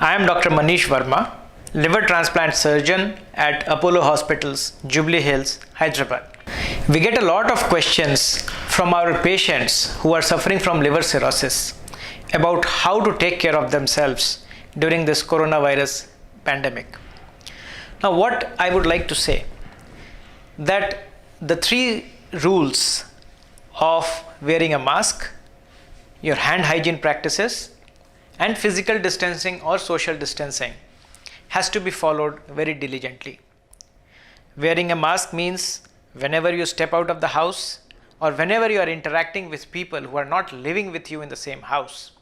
I am Dr. Manish Verma, liver transplant surgeon at Apollo Hospitals, Jubilee Hills, Hyderabad. We get a lot of questions from our patients who are suffering from liver cirrhosis about how to take care of themselves during this coronavirus pandemic. Now, what I would like to say that the three rules of wearing a mask, your hand hygiene practices, and physical distancing or social distancing has to be followed very diligently. Wearing a mask means whenever you step out of the house or whenever you are interacting with people who are not living with you in the same house,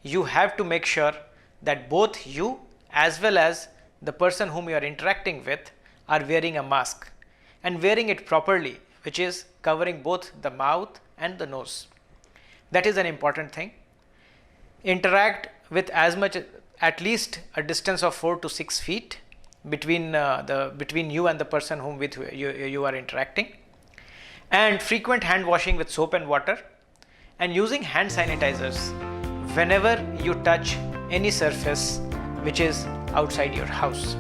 you have to make sure that both you as well as the person whom you are interacting with are wearing a mask and wearing it properly, which is covering both the mouth and the nose. That is an important thing. Interact with at least a distance of 4 to 6 feet between you and the person whom with you are interacting, and frequent hand washing with soap and water, and using hand sanitizers whenever you touch any surface which is outside your house.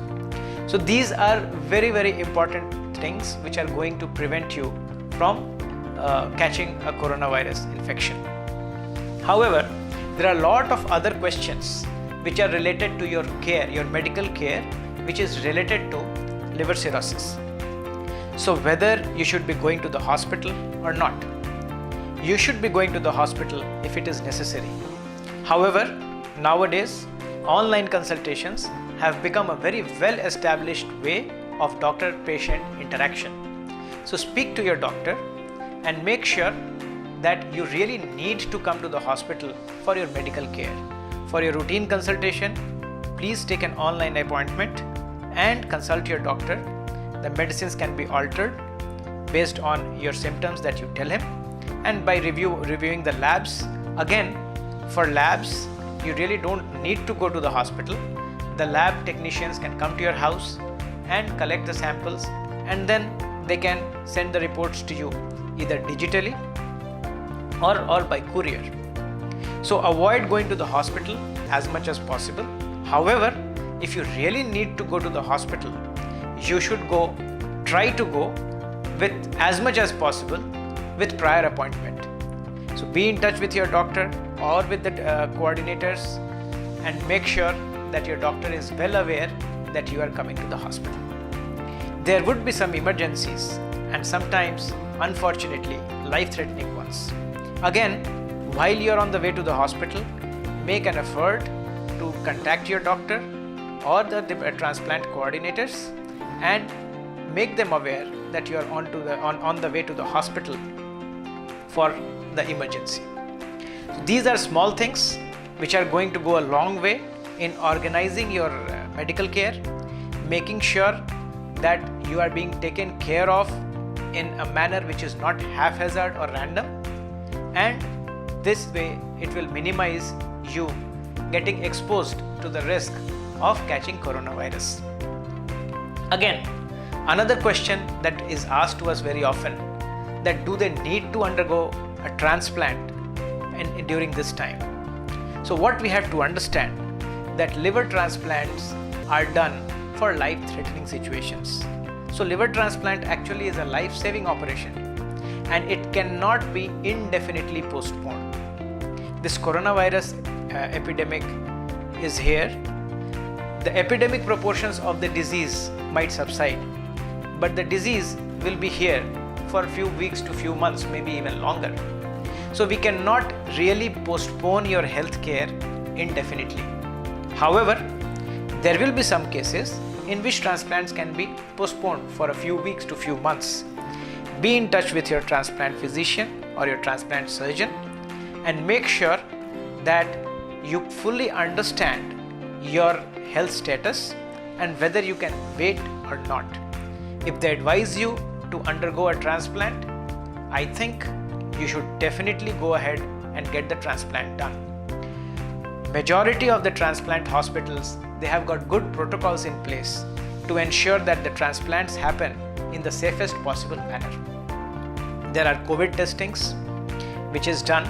So these are very, very important things which are going to prevent you from catching a coronavirus infection. However, there are a lot of other questions which are related to your care, your medical care, which is related to liver cirrhosis. So whether you should be going to the hospital or not, you should be going to the hospital if it is necessary. However, nowadays, online consultations have become a very well-established way of doctor-patient interaction. So speak to your doctor and make sure that you really need to come to the hospital for your medical care. For your routine consultation, please take an online appointment and consult your doctor. The medicines can be altered based on your symptoms that you tell him, and by reviewing the labs. Again, for labs, you really don't need to go to the hospital. The lab technicians can come to your house and collect the samples, and then they can send the reports to you either digitally or by courier. So avoid going to the hospital as much as possible. However, if you really need to go to the hospital, you should try to go with as much as possible with prior appointment. So be in touch with your doctor or with the coordinators and make sure that your doctor is well aware that you are coming to the hospital. There would be some emergencies and sometimes, unfortunately, life-threatening ones. Again, while you are on the way to the hospital, make an effort to contact your doctor or the transplant coordinators and make them aware that you are on the way to the hospital for the emergency. So these are small things which are going to go a long way in organizing your medical care, making sure that you are being taken care of in a manner which is not haphazard or random, and this way it will minimize you getting exposed to the risk of catching coronavirus. Again, another question that is asked to us very often, that do they need to undergo a transplant during this time? So what we have to understand, that liver transplants are done for life-threatening situations. So liver transplant actually is a life-saving operation and it cannot be indefinitely postponed. This coronavirus epidemic is here. The epidemic proportions of the disease might subside, but the disease will be here for a few weeks to few months, maybe even longer. So we cannot really postpone your health care indefinitely. However, there will be some cases in which transplants can be postponed for a few weeks to few months. Be in touch with your transplant physician or your transplant surgeon and make sure that you fully understand your health status and whether you can wait or not. If they advise you to undergo a transplant, I think you should definitely go ahead and get the transplant done. Majority of the transplant hospitals, they have got good protocols in place to ensure that the transplants happen in the safest possible manner. There are COVID testings which is done.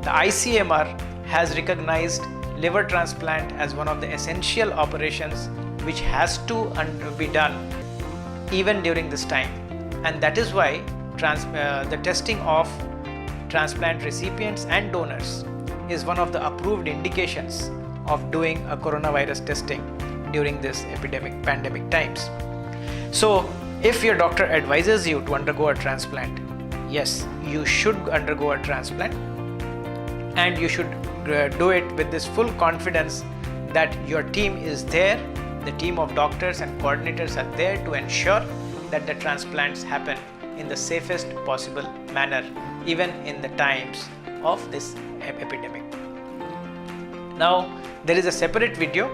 The ICMR has recognized liver transplant as one of the essential operations which has to be done even during this time, and that is why the testing of transplant recipients and donors is one of the approved indications of doing a coronavirus testing during this pandemic times. So if your doctor advises you to undergo a transplant, yes, you should undergo a transplant, and you should do it with this full confidence that your team is there, the team of doctors and coordinators are there to ensure that the transplants happen in the safest possible manner, even in the times of this epidemic. Now, there is a separate video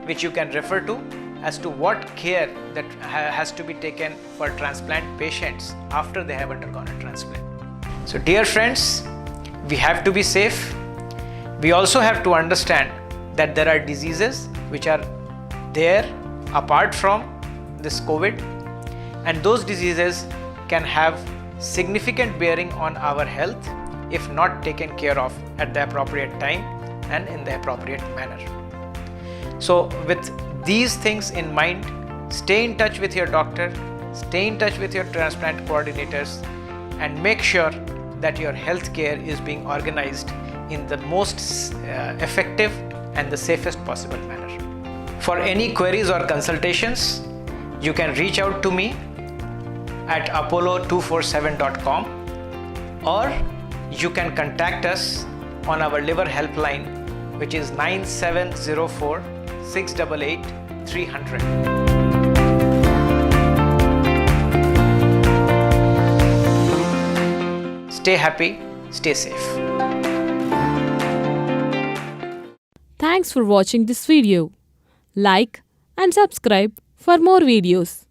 which you can refer to as to what care that has to be taken for transplant patients after they have undergone a transplant. So dear friends, we have to be safe. We also have to understand that there are diseases which are there apart from this COVID, and those diseases can have significant bearing on our health if not taken care of at the appropriate time and in the appropriate manner. So with these things in mind, stay in touch with your doctor, stay in touch with your transplant coordinators, and make sure that your health care is being organized in the most effective and the safest possible manner. For any queries or consultations, you can reach out to me at apollo247.com, or you can contact us on our liver helpline, which is 9704 688 300. Stay happy, stay safe. Thanks for watching this video. Like and subscribe for more videos.